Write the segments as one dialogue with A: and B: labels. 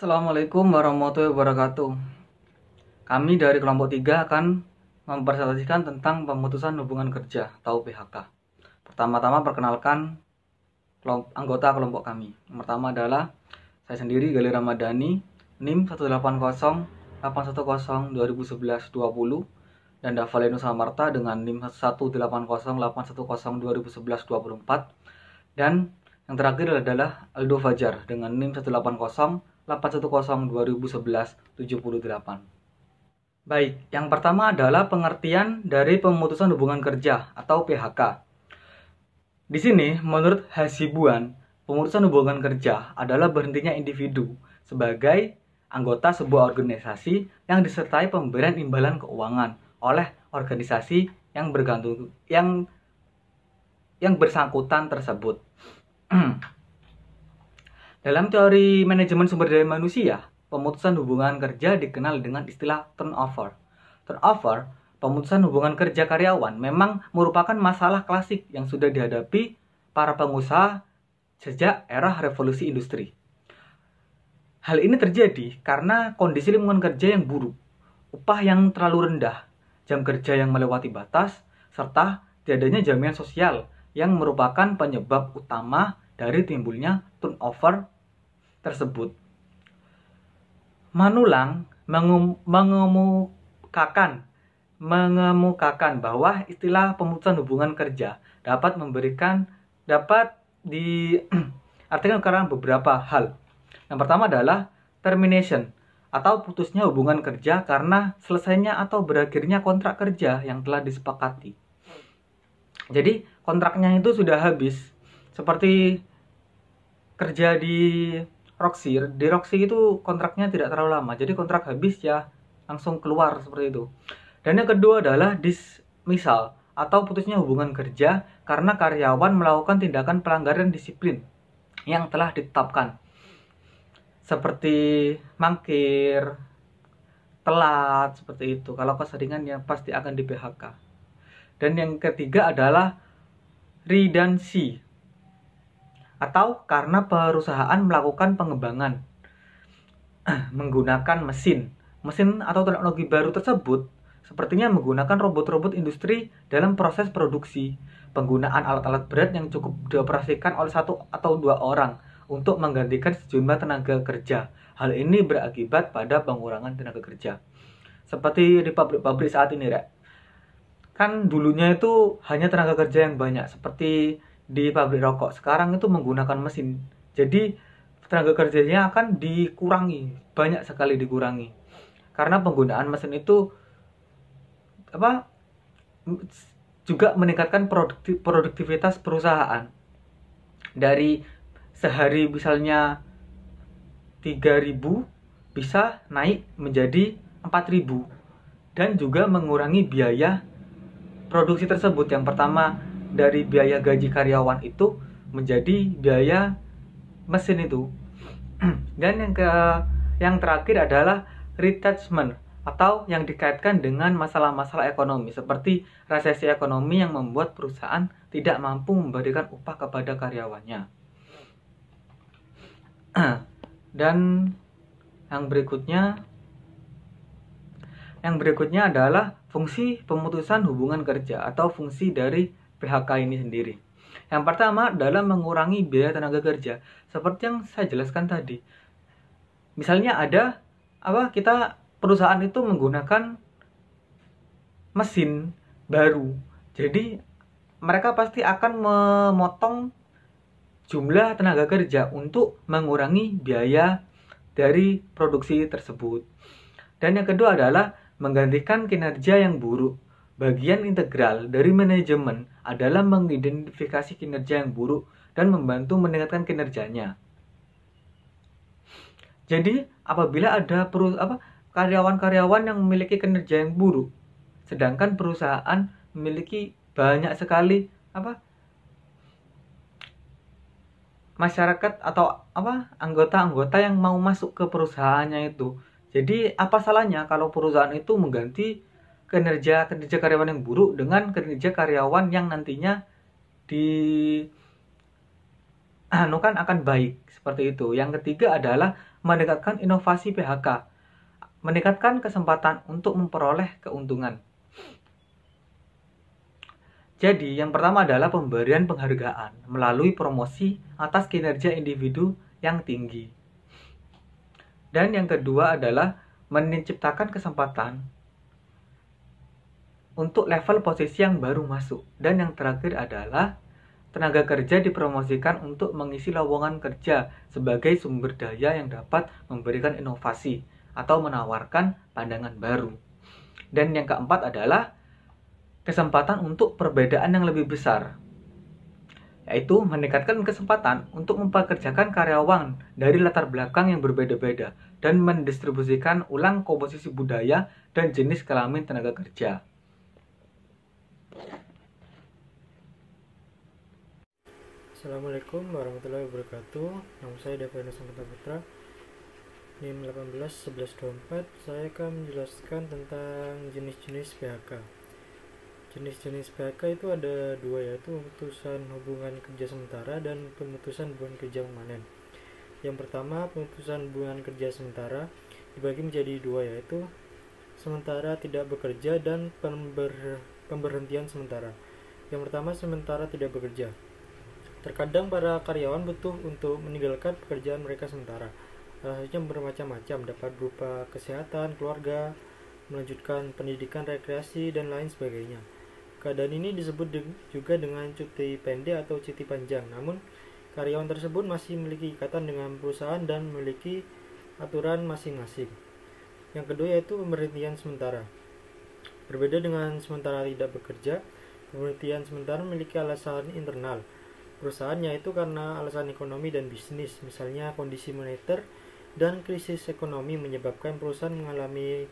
A: Assalamualaikum warahmatullahi wabarakatuh. Kami dari kelompok 3 akan mempresentasikan tentang pemutusan hubungan kerja atau PHK. Pertama-tama perkenalkan anggota kelompok kami. Yang pertama adalah saya sendiri, Gali Ramadhani, NIM 18081102011-20 dan Davaleno Samarta dengan NIM 18081102011-2024 dan yang terakhir adalah Aldo Fajar dengan NIM 18081102011-78. Baik, yang pertama adalah pengertian dari pemutusan hubungan kerja atau PHK. Di sini, menurut Hasibuan, pemutusan hubungan kerja adalah berhentinya individu sebagai anggota sebuah organisasi yang disertai pemberian imbalan keuangan oleh organisasi yang bersangkutan tersebut. Dalam teori manajemen sumber daya manusia, pemutusan hubungan kerja dikenal dengan istilah turnover. Turnover, pemutusan hubungan kerja karyawan memang merupakan masalah klasik yang sudah dihadapi para pengusaha sejak era revolusi industri. Hal ini terjadi karena kondisi lingkungan kerja yang buruk, upah yang terlalu rendah, jam kerja yang melewati batas, serta tiadanya jaminan sosial yang merupakan penyebab utama dari timbulnya turnover tersebut. Manulang mengemukakan bahwa istilah pemutusan hubungan kerja dapat diartikan karena beberapa hal. Yang pertama adalah termination atau putusnya hubungan kerja karena selesainya atau berakhirnya kontrak kerja yang telah disepakati. Jadi kontraknya itu sudah habis. Seperti kerja di Roxy itu kontraknya tidak terlalu lama, jadi kontrak habis ya langsung keluar seperti itu. Dan yang kedua adalah dismissal atau putusnya hubungan kerja karena karyawan melakukan tindakan pelanggaran disiplin yang telah ditetapkan, seperti mangkir, telat, seperti itu. Kalau keseringan ya pasti akan di PHK. Dan yang ketiga adalah redundancy atau karena perusahaan melakukan pengembangan menggunakan mesin atau teknologi baru tersebut, sepertinya menggunakan robot-robot industri dalam proses produksi, penggunaan alat-alat berat yang cukup dioperasikan oleh 1 atau 2 orang untuk menggantikan sejumlah tenaga kerja. Hal ini berakibat pada pengurangan tenaga kerja. Seperti di pabrik-pabrik saat ini, Rek. Kan dulunya itu hanya tenaga kerja yang banyak, seperti di pabrik rokok. Sekarang itu menggunakan mesin. Jadi tenaga kerjanya akan dikurangi, banyak sekali dikurangi. Karena penggunaan mesin itu juga meningkatkan produktivitas perusahaan. Dari sehari misalnya 3.000 bisa naik menjadi 4.000 dan juga mengurangi biaya produksi tersebut. Yang pertama dari biaya gaji karyawan itu menjadi biaya mesin itu. Dan yang terakhir adalah retrenchment atau yang dikaitkan dengan masalah-masalah ekonomi seperti resesi ekonomi yang membuat perusahaan tidak mampu memberikan upah kepada karyawannya. Dan yang berikutnya adalah fungsi pemutusan hubungan kerja atau fungsi dari PHK ini sendiri. Yang pertama adalah mengurangi biaya tenaga kerja. Seperti yang saya jelaskan tadi. Misalnya ada perusahaan itu menggunakan mesin baru. Jadi mereka pasti akan memotong jumlah tenaga kerja untuk mengurangi biaya dari produksi tersebut. Dan yang kedua adalah menggantikan kinerja yang buruk. Bagian integral dari manajemen adalah mengidentifikasi kinerja yang buruk dan membantu meningkatkan kinerjanya. Jadi, apabila ada karyawan-karyawan yang memiliki kinerja yang buruk, sedangkan perusahaan memiliki banyak sekali masyarakat atau anggota-anggota yang mau masuk ke perusahaannya itu. Jadi, apa salahnya kalau perusahaan itu mengganti kinerja karyawan yang buruk dengan kinerja karyawan yang nantinya akan baik. Seperti itu. Yang ketiga adalah meningkatkan inovasi PHK, meningkatkan kesempatan untuk memperoleh keuntungan. Jadi, yang pertama adalah pemberian penghargaan melalui promosi atas kinerja individu yang tinggi. Dan yang kedua adalah menciptakan kesempatan untuk level posisi yang baru masuk. Dan yang terakhir adalah tenaga kerja dipromosikan untuk mengisi lowongan kerja sebagai sumber daya yang dapat memberikan inovasi atau menawarkan pandangan baru. Dan yang keempat adalah kesempatan untuk perbedaan yang lebih besar, yaitu meningkatkan kesempatan untuk mempekerjakan karyawan dari latar belakang yang berbeda-beda dan mendistribusikan ulang komposisi budaya dan jenis kelamin tenaga kerja.
B: Assalamualaikum warahmatullahi wabarakatuh. Nama saya Devena Sangkata Putra, NIM 181124. Saya akan menjelaskan tentang jenis-jenis PHK. Jenis-jenis PHK itu ada dua, yaitu pemutusan hubungan kerja sementara dan pemutusan hubungan kerja permanen. Yang pertama, pemutusan hubungan kerja sementara dibagi menjadi dua, yaitu sementara tidak bekerja dan pemberhentian sementara. Yang pertama, sementara tidak bekerja. Terkadang para karyawan butuh untuk meninggalkan pekerjaan mereka sementara. Alasannya bermacam-macam, dapat berupa kesehatan, keluarga, melanjutkan pendidikan, rekreasi, dan lain sebagainya. Keadaan ini disebut juga dengan cuti pendek atau cuti panjang. Namun, karyawan tersebut masih memiliki ikatan dengan perusahaan dan memiliki aturan masing-masing. Yang kedua yaitu pemberhentian sementara. Berbeda dengan sementara tidak bekerja, pemberhentian sementara memiliki alasan internal perusahaan, yaitu karena alasan ekonomi dan bisnis, misalnya kondisi moneter dan krisis ekonomi menyebabkan perusahaan mengalami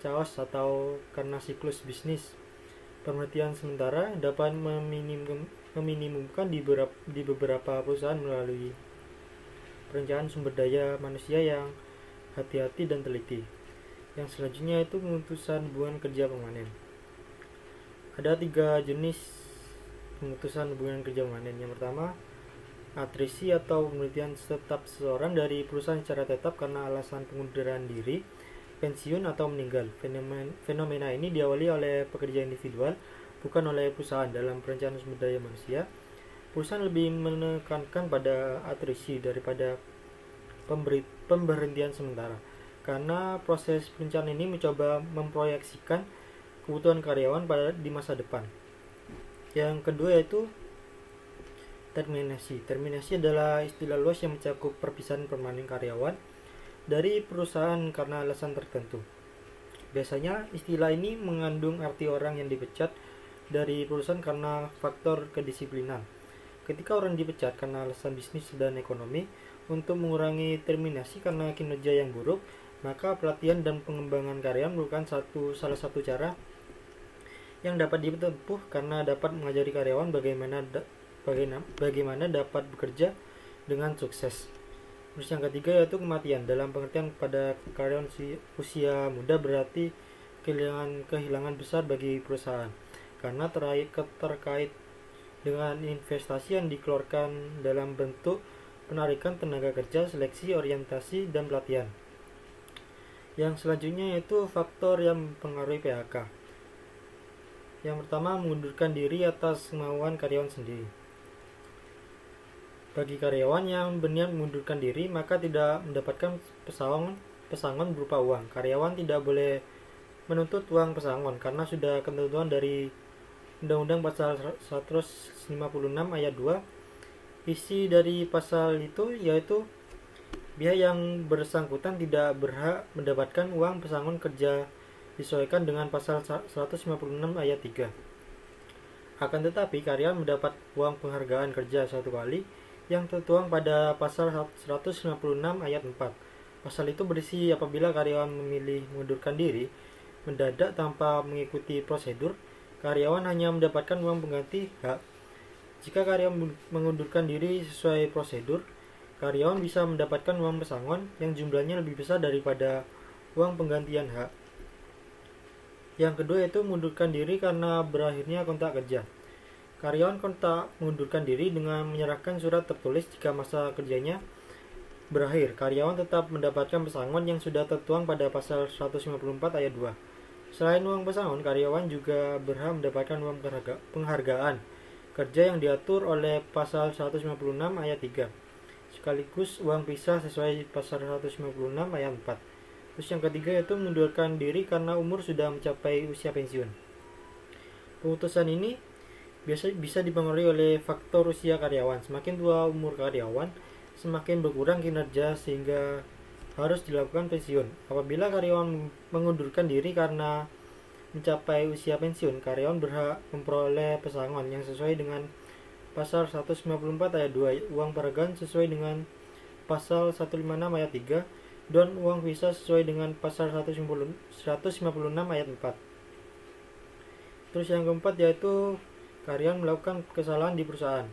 B: chaos atau karena siklus bisnis. Pemberhentian sementara dapat meminimumkan di beberapa perusahaan melalui perencanaan sumber daya manusia yang hati-hati dan teliti. Yang selanjutnya itu pemutusan hubungan kerja permanen. Ada 3 jenis pemutusan hubungan kerja permanen. Yang pertama, atrisi atau pemberhentian tetap seseorang dari perusahaan secara tetap karena alasan pengunduran diri, pensiun, atau meninggal. Fenomena ini diawali oleh pekerja individual, bukan oleh perusahaan. Dalam perencanaan sumber daya manusia, perusahaan lebih menekankan pada atrisi daripada pemberhentian sementara, karena proses perencanaan ini mencoba memproyeksikan kebutuhan karyawan di masa depan. Yang kedua yaitu terminasi. Terminasi adalah istilah luas yang mencakup perpisahan permanen karyawan dari perusahaan karena alasan tertentu. Biasanya istilah ini mengandung arti orang yang dipecat dari perusahaan karena faktor kedisiplinan. Ketika orang dipecat karena alasan bisnis dan ekonomi, untuk mengurangi terminasi karena kinerja yang buruk, maka pelatihan dan pengembangan karyawan merupakan salah satu cara yang dapat ditempuh karena dapat mengajari karyawan bagaimana dapat bekerja dengan sukses. Terus yang ketiga yaitu kematian. Dalam pengertian pada karyawan usia muda berarti kehilangan besar bagi perusahaan karena terkait dengan investasi yang dikeluarkan dalam bentuk penarikan tenaga kerja, seleksi, orientasi, dan pelatihan. Yang selanjutnya yaitu faktor yang mempengaruhi PHK. Yang pertama, mengundurkan diri atas kemauan karyawan sendiri. Bagi karyawan yang berniat mengundurkan diri, maka tidak mendapatkan pesangon berupa uang. Karyawan tidak boleh menuntut uang pesangon karena sudah ketentuan dari Undang-Undang Pasal 156 ayat 2. Isi dari pasal itu yaitu pihak yang bersangkutan tidak berhak mendapatkan uang pesangon kerja disesuaikan dengan pasal 156 ayat 3. Akan tetapi karyawan mendapat uang penghargaan kerja satu kali yang tertuang pada pasal 156 ayat 4. Pasal itu berisi apabila karyawan memilih mengundurkan diri mendadak tanpa mengikuti prosedur, karyawan hanya mendapatkan uang pengganti hak. Jika karyawan mengundurkan diri sesuai prosedur, karyawan bisa mendapatkan uang pesangon yang jumlahnya lebih besar daripada uang penggantian hak. Yang kedua yaitu mengundurkan diri karena berakhirnya kontrak kerja. Karyawan kontak mengundurkan diri dengan menyerahkan surat tertulis jika masa kerjanya berakhir, karyawan tetap mendapatkan pesangon yang sudah tertuang pada pasal 154 ayat 2. Selain uang pesangon, karyawan juga berhak mendapatkan uang penghargaan kerja yang diatur oleh pasal 156 ayat 3. Sekaligus uang pisah sesuai pasal 156 ayat 4. Terus yang ketiga yaitu mengundurkan diri karena umur sudah mencapai usia pensiun. Pemutusan ini bisa dipengaruhi oleh faktor usia karyawan. Semakin tua umur karyawan, semakin berkurang kinerja sehingga harus dilakukan pensiun. Apabila karyawan mengundurkan diri karena mencapai usia pensiun, karyawan berhak memperoleh pesangon yang sesuai dengan pasal 154 ayat 2, uang penghargaan sesuai dengan pasal 156 ayat 3, dan uang visa sesuai dengan pasal 156 ayat 4. Terus yang keempat yaitu karyawan melakukan kesalahan di perusahaan.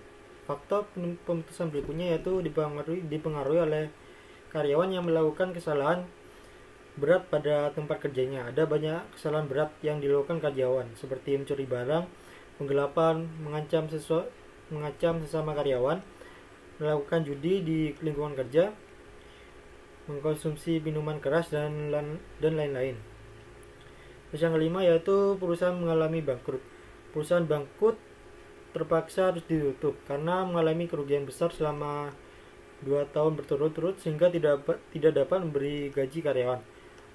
B: Faktor pemutusan berikutnya yaitu dipengaruhi oleh karyawan yang melakukan kesalahan berat pada tempat kerjanya. Ada banyak kesalahan berat yang dilakukan karyawan seperti mencuri barang, penggelapan, mengancam sesama karyawan, melakukan judi di lingkungan kerja, mengkonsumsi minuman keras dan lain-lain. Terus yang kelima yaitu perusahaan mengalami bangkrut. Perusahaan bangkrut terpaksa harus ditutup karena mengalami kerugian besar selama 2 tahun berturut-turut sehingga tidak dapat memberi gaji karyawan.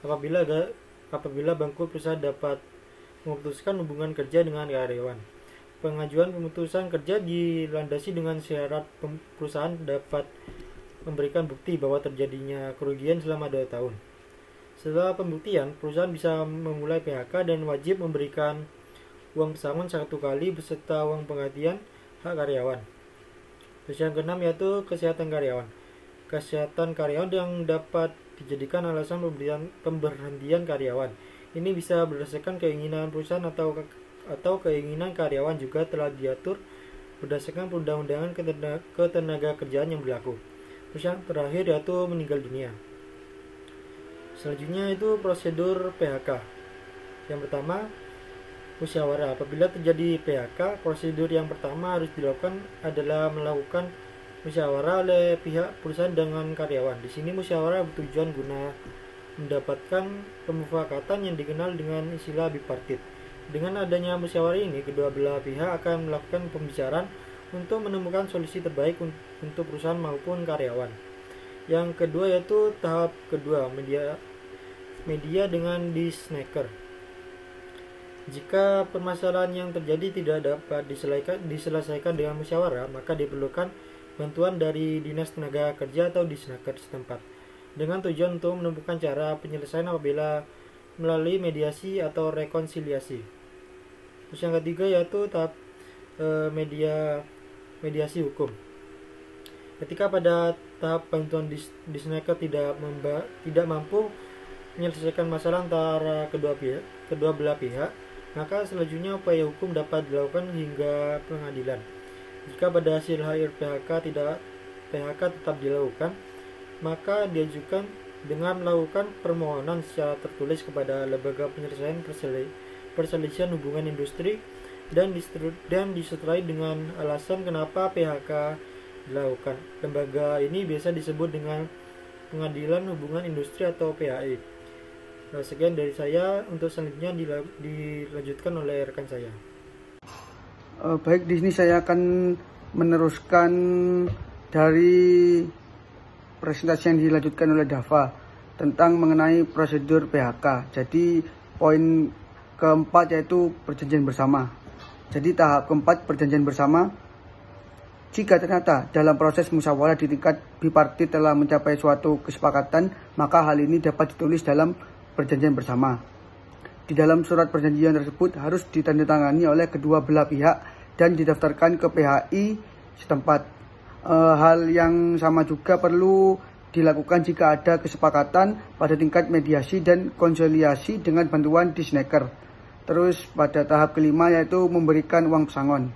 B: Apabila bangkrut, perusahaan dapat memutuskan hubungan kerja dengan karyawan. Pengajuan pemutusan kerja dilandasi dengan syarat perusahaan dapat memberikan bukti bahwa terjadinya kerugian selama 2 tahun. Setelah pembuktian, perusahaan bisa memulai PHK dan wajib memberikan uang pesangon 1 kali beserta uang penggantian hak karyawan. Terus yang keenam yaitu kesehatan karyawan. Kesehatan karyawan yang dapat dijadikan alasan pemberhentian karyawan. Ini bisa berdasarkan keinginan perusahaan atau keinginan karyawan, juga telah diatur berdasarkan perundang-undangan ketenaga kerjaan yang berlaku. Terus yang terakhir yaitu meninggal dunia. Selanjutnya itu prosedur PHK. Yang pertama, musyawarah. Apabila terjadi PHK, prosedur yang pertama harus dilakukan adalah melakukan musyawarah oleh pihak perusahaan dengan karyawan. Di sini musyawarah bertujuan guna mendapatkan pemufakatan yang dikenal dengan istilah bipartit. Dengan adanya musyawarah ini, kedua belah pihak akan melakukan pembicaraan untuk menemukan solusi terbaik untuk perusahaan maupun karyawan. Yang kedua yaitu tahap kedua, media dengan disnaker. Jika permasalahan yang terjadi tidak dapat diselesaikan dengan musyawarah, maka diperlukan bantuan dari Dinas Tenaga Kerja atau Disnaker setempat dengan tujuan untuk menemukan cara penyelesaian apabila melalui mediasi atau rekonsiliasi. Terus yang ketiga yaitu tahap mediasi hukum. Ketika pada tahap bantuan Disnaker tidak mampu menyelesaikan masalah antara kedua belah pihak, maka selanjutnya upaya hukum dapat dilakukan hingga pengadilan. Jika pada hasil akhir PHK tetap dilakukan, maka diajukan dengan melakukan permohonan secara tertulis kepada lembaga penyelesaian perselisihan hubungan industri dan disertai dengan alasan kenapa PHK dilakukan. Lembaga ini biasa disebut dengan Pengadilan Hubungan Industri atau PHI. Nah, sekian dari saya. Untuk selanjutnya dilanjutkan oleh rekan saya.
C: Baik, di sini saya akan meneruskan dari presentasi yang dilanjutkan oleh Dava tentang mengenai prosedur PHK. Jadi poin keempat yaitu perjanjian bersama. Jadi tahap keempat perjanjian bersama. Jika ternyata dalam proses musyawarah di tingkat bipartit telah mencapai suatu kesepakatan, maka hal ini dapat ditulis dalam perjanjian bersama. Di dalam surat perjanjian tersebut harus ditandatangani oleh kedua belah pihak dan didaftarkan ke PHI setempat. Hal yang sama juga perlu dilakukan jika ada kesepakatan pada tingkat mediasi dan konsiliasi dengan bantuan Disnaker. Terus pada tahap kelima yaitu memberikan uang pesangon.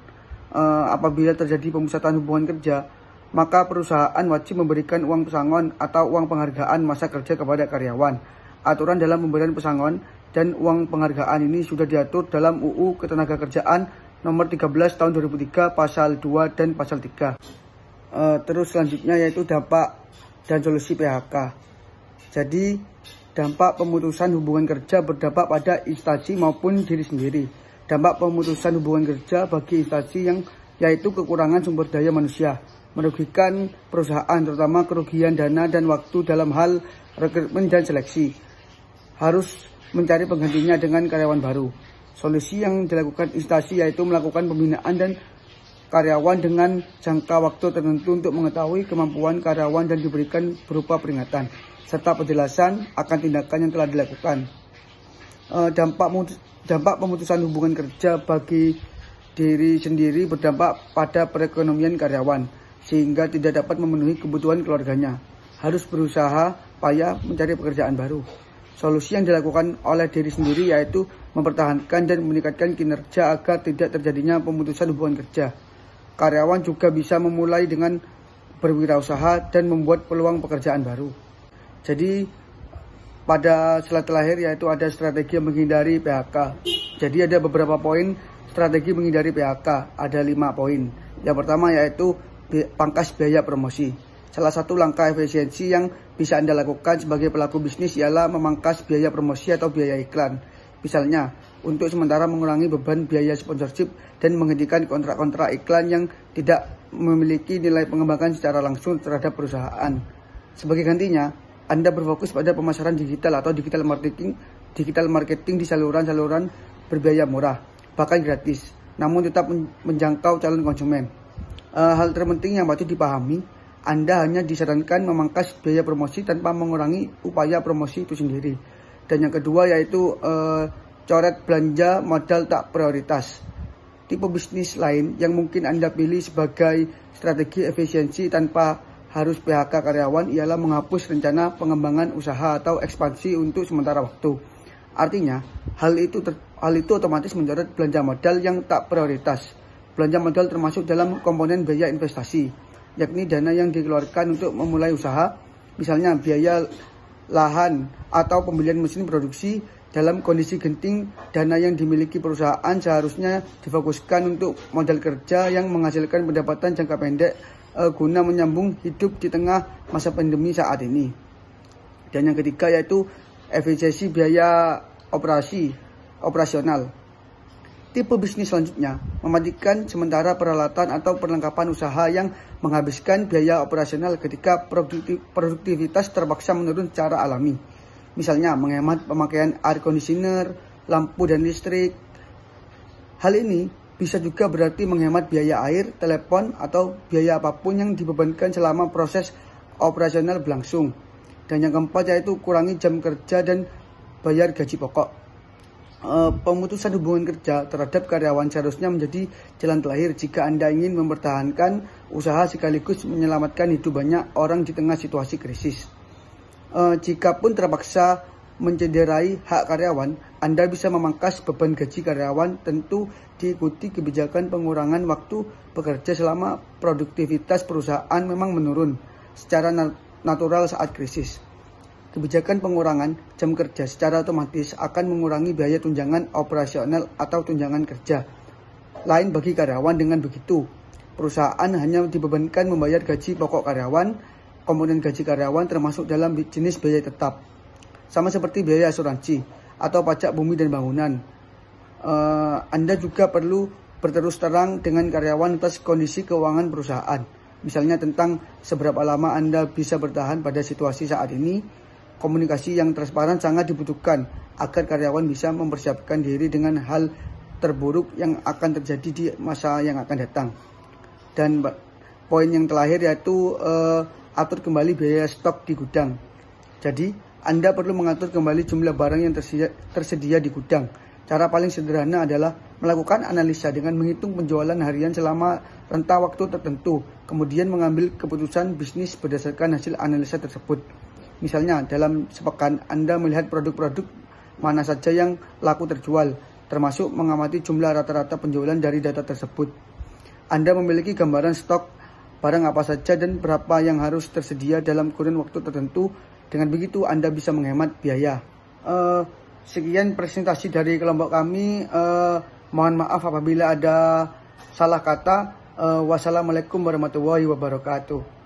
C: Apabila terjadi pemusatan hubungan kerja, maka perusahaan wajib memberikan uang pesangon atau uang penghargaan masa kerja kepada karyawan. Aturan dalam pemberian pesangon dan uang penghargaan ini sudah diatur dalam UU Ketenagakerjaan nomor 13 tahun 2003 pasal 2 dan pasal 3. Terus selanjutnya yaitu dampak dan solusi PHK. Jadi, dampak pemutusan hubungan kerja berdampak pada instansi maupun diri sendiri. Dampak pemutusan hubungan kerja bagi instansi yaitu kekurangan sumber daya manusia, merugikan perusahaan, terutama kerugian dana dan waktu dalam hal rekrutmen dan seleksi. Harus mencari penggantinya dengan karyawan baru. Solusi yang dilakukan instansi yaitu melakukan pembinaan dan karyawan dengan jangka waktu tertentu untuk mengetahui kemampuan karyawan dan diberikan berupa peringatan serta penjelasan akan tindakan yang telah dilakukan. Dampak pemutusan hubungan kerja bagi diri sendiri berdampak pada perekonomian karyawan, sehingga tidak dapat memenuhi kebutuhan keluarganya. Harus berusaha payah mencari pekerjaan baru. Solusi yang dilakukan oleh diri sendiri yaitu mempertahankan dan meningkatkan kinerja agar tidak terjadinya pemutusan hubungan kerja. Karyawan juga bisa memulai dengan berwirausaha dan membuat peluang pekerjaan baru. Jadi pada slide terakhir yaitu ada strategi menghindari PHK. Jadi ada beberapa poin strategi menghindari PHK, ada 5 poin. Yang pertama yaitu pangkas biaya promosi. Salah satu langkah efisiensi yang bisa Anda lakukan sebagai pelaku bisnis ialah memangkas biaya promosi atau biaya iklan. Misalnya, untuk sementara mengurangi beban biaya sponsorship dan menghentikan kontrak-kontrak iklan yang tidak memiliki nilai pengembangan secara langsung terhadap perusahaan. Sebagai gantinya, Anda berfokus pada pemasaran digital atau digital marketing di saluran-saluran berbiaya murah, bahkan gratis, namun tetap menjangkau calon konsumen. Hal terpenting yang patut dipahami, Anda hanya disarankan memangkas biaya promosi tanpa mengurangi upaya promosi itu sendiri. Dan yang kedua yaitu coret belanja modal tak prioritas. Tipe bisnis lain yang mungkin Anda pilih sebagai strategi efisiensi tanpa harus PHK karyawan ialah menghapus rencana pengembangan usaha atau ekspansi untuk sementara waktu. Artinya, hal itu otomatis mencoret belanja modal yang tak prioritas. Belanja modal termasuk dalam komponen biaya investasi, yakni dana yang dikeluarkan untuk memulai usaha, misalnya biaya lahan atau pembelian mesin produksi. Dalam kondisi genting, dana yang dimiliki perusahaan seharusnya difokuskan untuk modal kerja yang menghasilkan pendapatan jangka pendek guna menyambung hidup di tengah masa pandemi saat ini. Dan yang ketiga yaitu efisiensi biaya operasional. Tipe bisnis selanjutnya mematikan sementara peralatan atau perlengkapan usaha yang menghabiskan biaya operasional ketika produktivitas terpaksa menurun secara alami. Misalnya menghemat pemakaian air conditioner, lampu dan listrik. Hal ini bisa juga berarti menghemat biaya air, telepon, atau biaya apapun yang dibebankan selama proses operasional berlangsung. Dan yang keempat yaitu kurangi jam kerja dan bayar gaji pokok. Pemutusan hubungan kerja terhadap karyawan seharusnya menjadi jalan terakhir jika Anda ingin mempertahankan usaha sekaligus menyelamatkan hidup banyak orang di tengah situasi krisis. Jika pun terpaksa mencederai hak karyawan, Anda bisa memangkas beban gaji karyawan, tentu diikuti kebijakan pengurangan waktu bekerja selama produktivitas perusahaan memang menurun secara natural saat krisis. Kebijakan pengurangan jam kerja secara otomatis akan mengurangi biaya tunjangan operasional atau tunjangan kerja lain bagi karyawan. Dengan begitu, perusahaan hanya dibebankan membayar gaji pokok karyawan. Komponen gaji karyawan termasuk dalam jenis biaya tetap, sama seperti biaya asuransi atau pajak bumi dan bangunan. Anda juga perlu berterus terang dengan karyawan atas kondisi keuangan perusahaan, misalnya tentang seberapa lama Anda bisa bertahan pada situasi saat ini. Komunikasi yang transparan sangat dibutuhkan agar karyawan bisa mempersiapkan diri dengan hal terburuk yang akan terjadi di masa yang akan datang. Dan poin yang terakhir yaitu atur kembali biaya stok di gudang. Jadi, Anda perlu mengatur kembali jumlah barang yang tersedia di gudang. Cara paling sederhana adalah melakukan analisa dengan menghitung penjualan harian selama rentang waktu tertentu, kemudian mengambil keputusan bisnis berdasarkan hasil analisa tersebut. Misalnya, dalam sepekan Anda melihat produk-produk mana saja yang laku terjual, termasuk mengamati jumlah rata-rata penjualan dari data tersebut. Anda memiliki gambaran stok barang apa saja dan berapa yang harus tersedia dalam kurun waktu tertentu. Dengan begitu Anda bisa menghemat biaya. Sekian presentasi dari kelompok kami. Mohon maaf apabila ada salah kata. Wassalamualaikum warahmatullahi wabarakatuh.